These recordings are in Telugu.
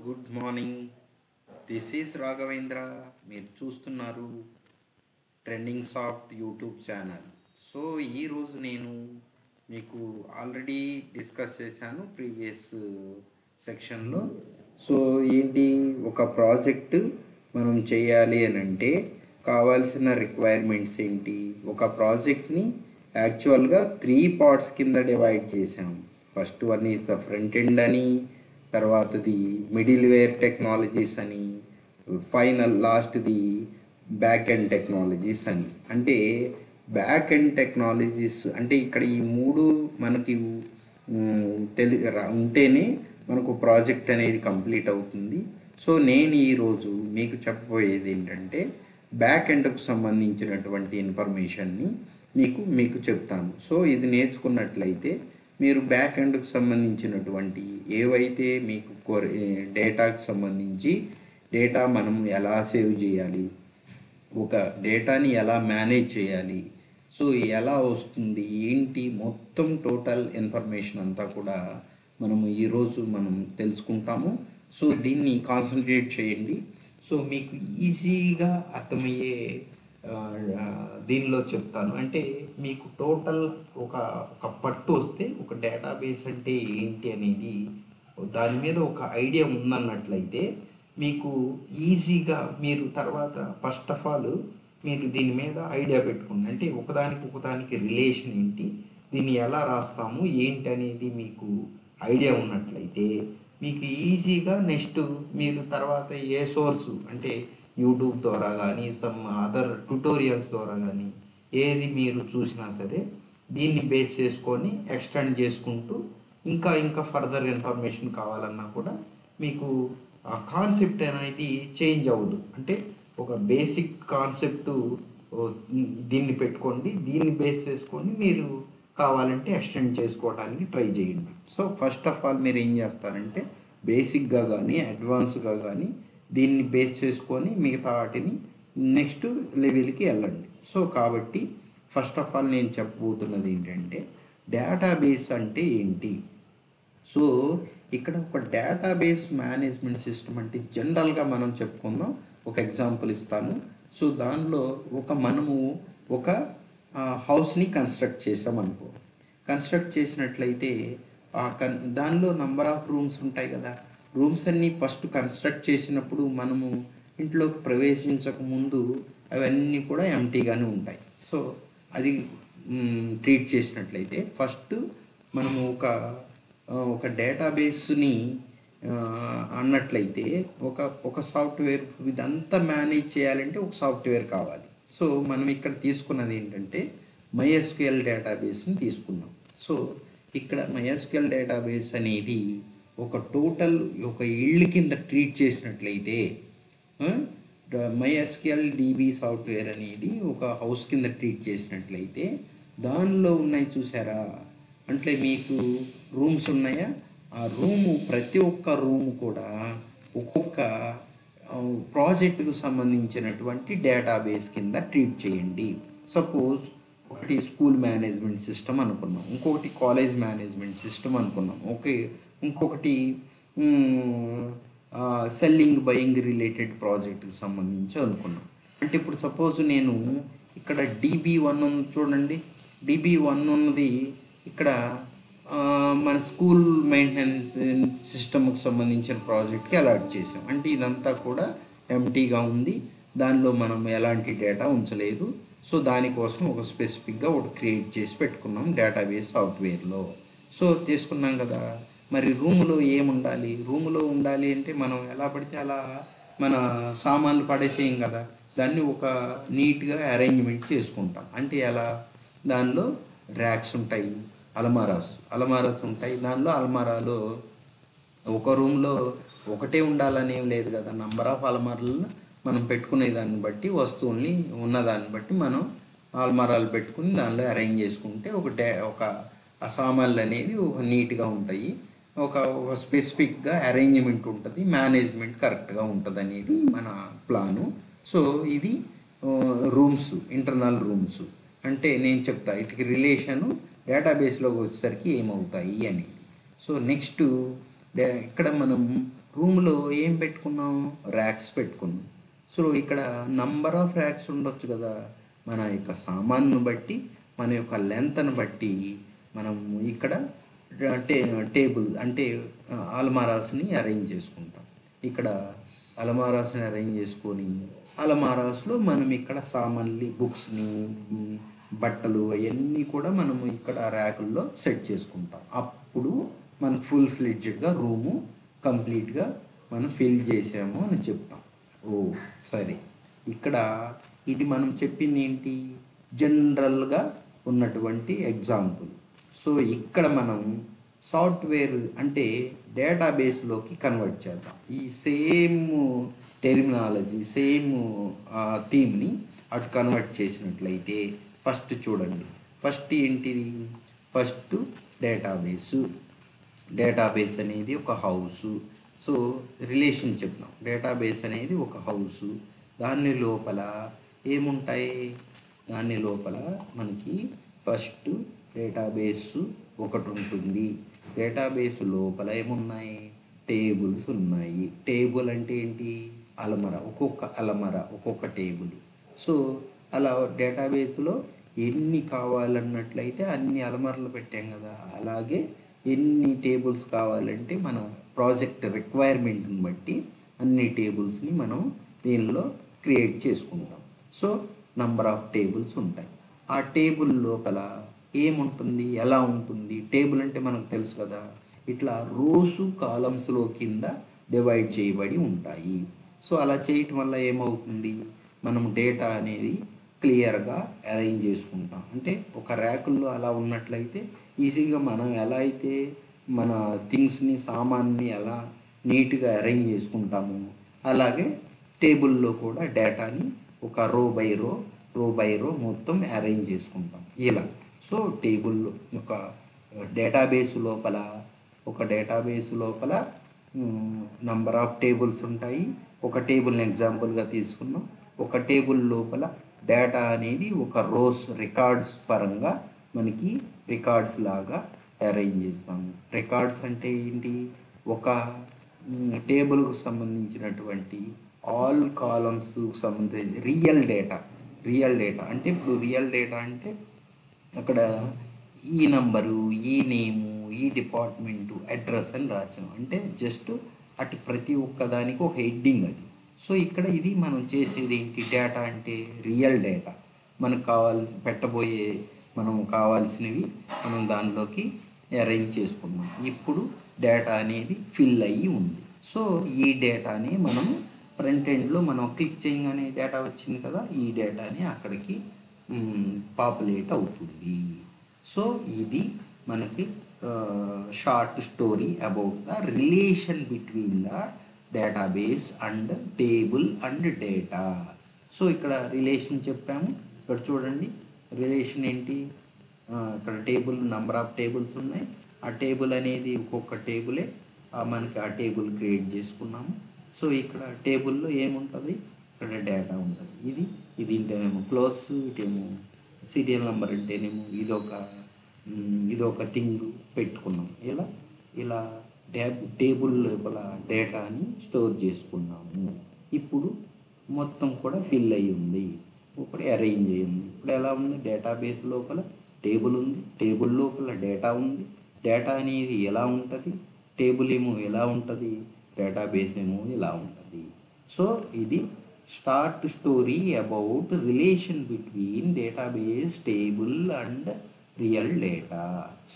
Good morning. This is Raghavendra. మీరు చూస్తున్నారు trending soft YouTube channel. So ఈరోజు నేను మీకు ఆల్రెడీ డిస్కస్ చేశాను ప్రీవియస్ సెక్షన్లో. సో ఏంటి, ఒక ప్రాజెక్టు మనం చేయాలి అని అంటే కావాల్సిన రిక్వైర్మెంట్స్ ఏంటి, ఒక ప్రాజెక్ట్ని యాక్చువల్గా 3 పార్ట్స్ కింద డివైడ్ చేసాం. First one is the front end అని, తర్వాతది మిడిల్ వేర్ టెక్నాలజీస్ అని, లాస్ట్ది బ్యాక్ ఎండ్ టెక్నాలజీస్ అని. అంటే బ్యాక్ ఎండ్ టెక్నాలజీస్ అంటే ఇక్కడ ఈ మూడు మనకి ఉంటేనే మనకు ప్రాజెక్ట్ అనేది కంప్లీట్ అవుతుంది. సో నేను ఈరోజు మీకు చెప్పబోయేది ఏంటంటే బ్యాక్ ఎండ్కు సంబంధించినటువంటి ఇన్ఫర్మేషన్ని మీకు చెప్తాను. సో ఇది నేర్చుకున్నట్లయితే మీరు బ్యాక్ ఎండ్కు సంబంధించినటువంటి ఏవైతే మీకు డేటాకు సంబంధించి డేటా మనం ఎలా సేవ్ చేయాలి, ఒక డేటాని ఎలా మేనేజ్ చేయాలి, సో ఎలా వస్తుంది ఏంటి, మొత్తం టోటల్ ఇన్ఫర్మేషన్ అంతా కూడా ఈరోజు మనం తెలుసుకుంటాము. సో దీన్ని కాన్సన్ట్రేట్ చేయండి. సో మీకు ఈజీగా అర్థమయ్యే దీనిలో చెప్తాను. అంటే మీకు టోటల్ ఒక పట్టు వస్తే ఒక డేటాబేస్ అంటే ఏంటి అనేది దాని మీద ఒక ఐడియా ఉందన్నట్లయితే మీకు ఈజీగా మీరు తర్వాత ఫస్ట్ ఆఫ్ ఆల్ మీరు దీని మీద ఐడియా పెట్టుకోండి. అంటే ఒకదానికి రిలేషన్ ఏంటి, దీన్ని ఎలా రాస్తాము ఏంటి అనేది మీకు ఐడియా ఉన్నట్లయితే మీకు ఈజీగా నెక్స్ట్ మీరు తర్వాత ఏ సోర్సు అంటే యూట్యూబ్ ద్వారా కానీ సమ్ అదర్ ట్యుటోరియల్స్ ద్వారా కానీ ఏది మీరు చూసినా సరే దీన్ని బేస్ చేసుకొని ఎక్స్టెండ్ చేసుకుంటూ ఇంకా ఫర్దర్ ఇన్ఫర్మేషన్ కావాలన్నా కూడా మీకు ఆ కాన్సెప్ట్ అనేది చేంజ్ అవ్వదు. అంటే ఒక బేసిక్ కాన్సెప్ట్ దీన్ని పెట్టుకోండి, దీన్ని బేస్ చేసుకొని మీరు కావాలంటే ఎక్స్టెండ్ చేసుకోవడానికి ట్రై చేయండి. సో ఫస్ట్ ఆఫ్ ఆల్ మీరు ఏం చేస్తారంటే బేసిక్గా కానీ అడ్వాన్స్గా కానీ దీన్ని బేస్ చేసుకొని మిగతా వాటిని నెక్స్ట్ లెవెల్కి వెళ్ళండి. సో కాబట్టి ఫస్ట్ ఆఫ్ ఆల్ నేను చెప్పబోతున్నది ఏంటంటే డేటాబేస్ అంటే ఏంటి. సో ఇక్కడ ఒక డేటాబేస్ మేనేజ్మెంట్ సిస్టమ్ అంటే జనరల్గా మనం చెప్పుకుందాం. ఒక ఎగ్జాంపుల్ ఇస్తాను. సో దానిలో మనము ఒక హౌస్ని కన్స్ట్రక్ట్ చేసామనుకో. కన్స్ట్రక్ట్ చేసినట్లయితే దానిలో నంబర్ ఆఫ్ రూమ్స్ ఉంటాయి కదా. రూమ్స్ అన్నీ ఫస్ట్ కన్స్ట్రక్ట్ చేసినప్పుడు మనము ఇంట్లోకి ప్రవేశించక ముందు అవన్నీ కూడా ఎంటీగానే ఉంటాయి. సో అది ట్రీట్ చేసినట్లయితే ఫస్ట్ మనము ఒక డేటాబేస్ని అన్నట్లయితే ఒక సాఫ్ట్వేర్ ఇదంతా మేనేజ్ చేయాలంటే ఒక సాఫ్ట్వేర్ కావాలి. సో మనం ఇక్కడ తీసుకున్నది ఏంటంటే MySQL డేటాబేస్ని తీసుకున్నాం. సో ఇక్కడ MySQL డేటాబేస్ అనేది ఒక టోటల్ ఒక ఇల్లు కింద ట్రీట్ చేసినట్లయితే MySQL DB సాఫ్ట్వేర్ అనేది ఒక హౌస్ కింద ట్రీట్ చేసినట్లయితే దానిలో ఉన్నాయి చూసారా, అంటే మీకు రూమ్స్ ఉన్నాయా, ఆ ప్రతి ఒక్క రూము కూడా ఒక్కొక్క ప్రాజెక్టుకు సంబంధించినటువంటి డేటాబేస్ కింద ట్రీట్ చేయండి. సపోజ్ ఒకటి స్కూల్ మేనేజ్మెంట్ సిస్టమ్ అనుకున్నాం, ఇంకొకటి కాలేజ్ మేనేజ్మెంట్ సిస్టమ్ అనుకున్నాం, ఇంకొకటి సెల్లింగ్ బయింగ్ రిలేటెడ్ ప్రాజెక్ట్కి సంబంధించి అనుకున్నాం. అంటే ఇప్పుడు సపోజ్ నేను ఇక్కడ DB1 ఉంది చూడండి. DB1 ఉన్నది ఇక్కడ మన స్కూల్ మెయింటెనెన్స్ సిస్టమ్కి సంబంధించిన ప్రాజెక్ట్కి అలాట్ చేసాం. అంటే ఇదంతా కూడా ఎంటీగా ఉంది, దానిలో మనం ఎలాంటి డేటా ఉంచలేదు. సో దానికోసం ఒక స్పెసిఫిక్గా క్రియేట్ చేసి పెట్టుకున్నాం డేటాబేస్ సాఫ్ట్వేర్లో. సో తీసుకున్నాం కదా. మరి రూములో ఏముండాలి, రూములో ఉండాలి అంటే మనం ఎలా పడితే అలా మన సామాన్లు పడేసేయం కదా, దాన్ని ఒక నీట్గా అరేంజ్మెంట్ చేసుకుంటాం. అంటే ఎలా, దానిలో ర్యాక్స్ ఉంటాయి, అలమారాస్ ఉంటాయి. దానిలో అల్మారాలో ఒక రూమ్లో ఒకటే ఉండాలని ఏం లేదు కదా, నంబర్ ఆఫ్ అల్మారాలను మనం పెట్టుకునే దాన్ని బట్టి వస్తువుల్ని ఉన్నదాన్ని బట్టి మనం అల్మారాలు పెట్టుకుని దానిలో అరేంజ్ చేసుకుంటే ఒక సామాన్లు అనేది ఒక నీట్గా ఉంటాయి, ఒక స్పెసిఫిక్గా అరేంజ్మెంట్ ఉంటుంది, మేనేజ్మెంట్ కరెక్ట్గా ఉంటుంది అనేది మన ప్లాను. సో ఇది రూమ్స్, ఇంటర్నల్ రూమ్స్ అంటే నేను చెప్తా వీటికి రిలేషను డేటాబేస్లోకి వచ్చేసరికి ఏమవుతాయి అనేది. సో నెక్స్ట్ ఇక్కడ మనం రూమ్లో ఏం పెట్టుకున్నాం, ర్యాక్స్ పెట్టుకున్నాం. సో ఇక్కడ నంబర్ ఆఫ్ ర్యాక్స్ ఉండొచ్చు కదా, మన యొక్క సామాన్ను బట్టి, మన యొక్క లెంత్ను బట్టి మనం ఇక్కడ టేబుల్ అంటే అల్మారాస్ని అరేంజ్ చేసుకుంటాం. ఇక్కడ అల్మారాస్ని అరేంజ్ చేసుకొని అల్మారాస్లో మనం ఇక్కడ సామాన్లు, బుక్స్ని, బట్టలు అవన్నీ కూడా మనము ఇక్కడ ర్యాకుల్లో సెట్ చేసుకుంటాం. అప్పుడు మనం ఫుల్ ఫ్లెడ్జ్డ్గా రూము కంప్లీట్గా మనం ఫిల్ చేసాము అని చెప్తాం. ఓ సరే, ఇక్కడ ఇది మనం చెప్పింది ఏంటి, జనరల్గా ఉన్నటువంటి ఎగ్జాంపుల్. సో ఇక్కడ మనం సాఫ్ట్వేర్ అంటే డేటాబేస్లోకి కన్వర్ట్ చేద్దాం. ఈ సేమ్ టెర్మినాలజీ, సేమ్ థీమ్ని అటు కన్వర్ట్ చేసినట్లయితే ఫస్ట్ చూడండి, ఫస్ట్ ఏంటిది, ఫస్ట్ డేటాబేస్ అనేది ఒక హౌసు. సో రిలేషన్ చెప్తాం, డేటాబేస్ అనేది ఒక హౌసు. దాని లోపల ఏముంటాయి, దాని లోపల మనకి ఫస్ట్ డేటాబేస్ ఒకటి ఉంటుంది. డేటాబేస్ లోపల ఏమున్నాయి, టేబుల్స్ ఉన్నాయి. టేబుల్ అంటే ఏంటి, అలమర, ఒక్కొక్క టేబుల్. సో అలా డేటాబేస్లో ఎన్ని కావాలన్నట్లయితే అన్ని అలమరలు పెట్టాం కదా, అలాగే ఎన్ని టేబుల్స్ కావాలంటే మన ప్రాజెక్ట్ రిక్వైర్మెంట్ని బట్టి అన్ని టేబుల్స్ని మనం దీనిలో క్రియేట్ చేసుకుంటాం. సో నంబర్ ఆఫ్ టేబుల్స్ ఉంటాయి. ఆ టేబుల్ లోపల ఏముంటుంది, ఎలా ఉంటుంది, టేబుల్ అంటే మనకు తెలుసు కదా, ఇట్లా రోసు కాలమ్స్లో కింద డివైడ్ చేయబడి ఉంటాయి. సో అలా చేయటం వల్ల ఏమవుతుంది, మనం డేటా అనేది క్లియర్గా అరేంజ్ చేసుకుంటాం. అంటే ఒక ర్యాకుల్లో అలా ఉన్నట్లయితే ఈజీగా మనం ఎలా అయితే మన థింగ్స్ని, సామాన్ని ఎలా నీట్గా అరేంజ్ చేసుకుంటాము, అలాగే టేబుల్లో కూడా డేటాని ఒక రో బై రో మొత్తం అరేంజ్ చేసుకుంటాం ఇలా. సో టేబుల్లో ఒక డేటాబేస్ లోపల నంబర్ ఆఫ్ టేబుల్స్ ఉంటాయి. ఒక టేబుల్ని ఎగ్జాంపుల్గా తీసుకున్నాం. ఒక టేబుల్ లోపల డేటా అనేది ఒక రోస్ రికార్డ్స్ పరంగా మనకి రికార్డ్స్ లాగా అరేంజ్ చేస్తాము. రికార్డ్స్ అంటే ఏంటి, ఒక టేబుల్కు సంబంధించినటువంటి ఆల్ కాలమ్స్ సంబంధించి రియల్ డేటా అంటే ఇప్పుడు రియల్ డేటా అంటే అక్కడ ఈ నంబరు, ఈ నేము, ఈ డిపార్ట్మెంటు, అడ్రస్ అని రాసాం. అంటే జస్ట్ అటు ప్రతి ఒక్కదానికి ఒక హెడ్డింగ్ అది. సో ఇక్కడ ఇది మనం చేసేది ఏంటి, డేటా అంటే రియల్ డేటా. మనకు మనం కావాల్సినవి మనం దానిలోకి అరేంజ్ చేసుకున్నాం. ఇప్పుడు డేటా అనేది ఫిల్ అయ్యి ఉంది. సో ఈ డేటాని మనం ఫ్రంట్ ఎండ్లో మనం క్లిక్ చేయగానే డేటా వచ్చింది కదా, ఈ డేటాని అక్కడికి పాపులేట్ అవుతుంది. సో ఇది మనకి short story about the relation between the database and table and data. So ఇక్కడ రిలేషన్ చెప్పాము. ఇక్కడ చూడండి రిలేషన్ ఏంటి, ఇక్కడ టేబుల్, నంబర్ ఆఫ్ టేబుల్స్ ఉన్నాయి. ఆ టేబుల్ అనేది ఒక్కొక్క టేబులే మనకి ఆ టేబుల్ క్రియేట్ చేసుకున్నాము. సో ఇక్కడ టేబుల్లో ఏముంటుంది, ఇక్కడ డేటా ఉంటుంది. ఇది ఇంటేనేమో క్లోత్స్, ఇటేమో సీరియల్ నెంబర్ అంటేనేమో ఇదొక థింగ్ పెట్టుకున్నాం. ఇలా టేబుల్ లోపల డేటాని స్టోర్ చేసుకున్నాము. ఇప్పుడు మొత్తం కూడా ఫిల్ అయ్యి ఉంది, ఇప్పుడు అరేంజ్ అయ్యింది. ఇప్పుడు ఎలా ఉంది, డేటాబేస్ లోపల టేబుల్ ఉంది, టేబుల్ లోపల డేటా ఉంది. డేటా అనేది ఎలా ఉంటుంది, టేబుల్ ఏమో ఎలా ఉంటుంది, డేటాబేస్ ఏమో ఎలా ఉంటుంది. సో ఇది start story about relation between database, table and real data.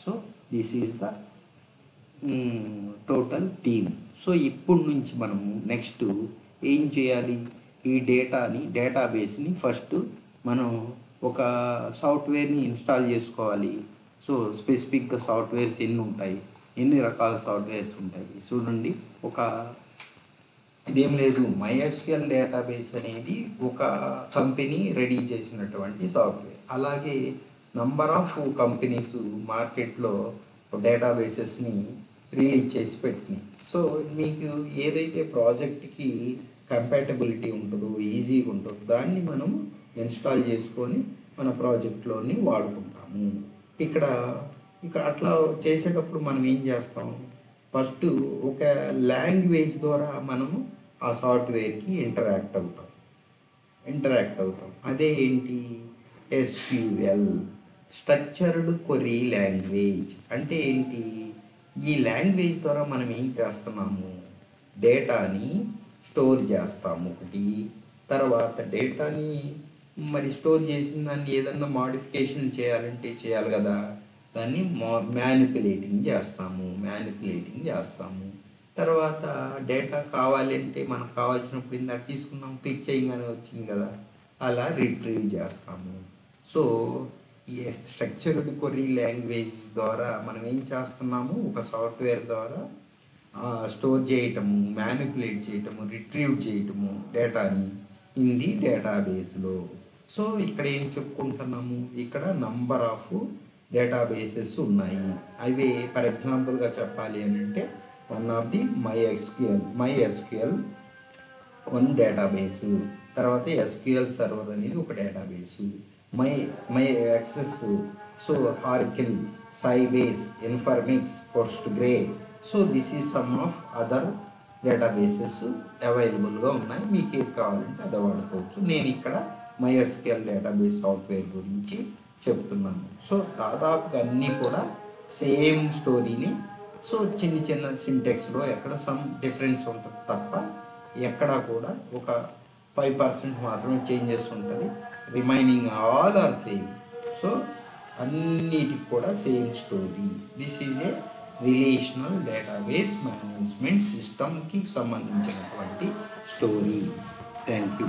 So this is the total theme. So ఇప్పుడు నుంచి మనము నెక్స్ట్ ఏం చేయాలి, ఈ డేటాబేస్ని ఫస్ట్ మనం ఒక సాఫ్ట్వేర్ని ఇన్స్టాల్ చేసుకోవాలి. సో స్పెసిఫిక్గా సాఫ్ట్వేర్స్ ఎన్ని రకాల సాఫ్ట్వేర్స్ ఉంటాయి చూడండి. ఇదేం లేదు, MySQL డేటాబేస్ అనేది ఒక కంపెనీ రెడీ చేసినటువంటి సాఫ్ట్వేర్. అలాగే నంబర్ ఆఫ్ కంపెనీస్ మార్కెట్లో డేటాబేసెస్ని రిలీజ్ చేసి పెట్టినాయి. సో మీకు ఏదైతే ప్రాజెక్ట్కి కంపాటబిలిటీ ఉంటుందో, ఈజీగా ఉంటుందో దాన్ని మనము ఇన్స్టాల్ చేసుకొని మన ప్రాజెక్ట్లోని వాడుకుంటాము. ఇక్కడ అట్లా చేసేటప్పుడు మనం ఏం చేస్తాం, ఫస్ట్ ఒక లాంగ్వేజ్ ద్వారా మనము ఆ సాఫ్ట్వేర్కి ఇంటరాక్ట్ అవుతాం. అదే ఏంటి? SQL, structured query language. అంటే ఏంటి? ఈ లాంగ్వేజ్ ద్వారా మనం ఏం చేస్తున్నాము? డేటాని స్టోర్ చేస్తాము ఒకటి. తర్వాత డేటాని మరి స్టోర్ చేసిన దాన్ని ఏదన్నా మాడిఫికేషన్ చేయాలంటే చేయాలి కదా, దాన్ని మ్యానిపులేటింగ్ చేస్తాము. తర్వాత డేటా కావాలి అంటే మనకు కావాల్సినప్పుడు ఇందాక తీసుకున్నాం, క్లిక్ చేయగానే వచ్చింది కదా, అలా రిట్రీవ్ చేస్తాము. సో ఈ స్ట్రక్చర్డ్ క్వరీ లాంగ్వేజ్ ద్వారా మనం ఏం చేస్తున్నాము? ఒక సాఫ్ట్వేర్ ద్వారా స్టోర్ చేయటము, మ్యానిపులేట్ చేయటము, రిట్రీవ్ చేయటము డేటాని ఇన్ ది డేటాబేస్లో. సో ఇక్కడ ఏం చెప్పుకుంటున్నాము? ఇక్కడ నంబర్ ఆఫ్ డేటాబేసెస్ ఉన్నాయి. అవి ఫర్ ఎగ్జాంపుల్గా చెప్పాలి అని అంటే one of the MySQL one database, తర్వాత ఎస్క్యూఎల్ సర్వర్ అనేది ఒక database, my Access, so Oracle, Sybase, Informix, Postgre. So this is some of other databases అవైలబుల్గా ఉన్నాయి. మీకు ఏది కావాలంటే అది వాడుకోవచ్చు. నేను ఇక్కడ MySQL డేటాబేస్ సాఫ్ట్వేర్ గురించి చెప్తున్నాను. సో దాదాపుగా అన్నీ కూడా సేమ్ స్టోరీని, సో చిన్న సింటెక్స్లో ఎక్కడ సమ్ డిఫరెన్స్ ఉంటుంది తప్ప ఎక్కడా కూడా ఒక 5% మాత్రమే చేంజెస్ ఉంటుంది. Remaining all are same. So అన్నిటికి కూడా same story. This is a relational database management సిస్టమ్కి సంబంధించినటువంటి స్టోరీ. Thank you.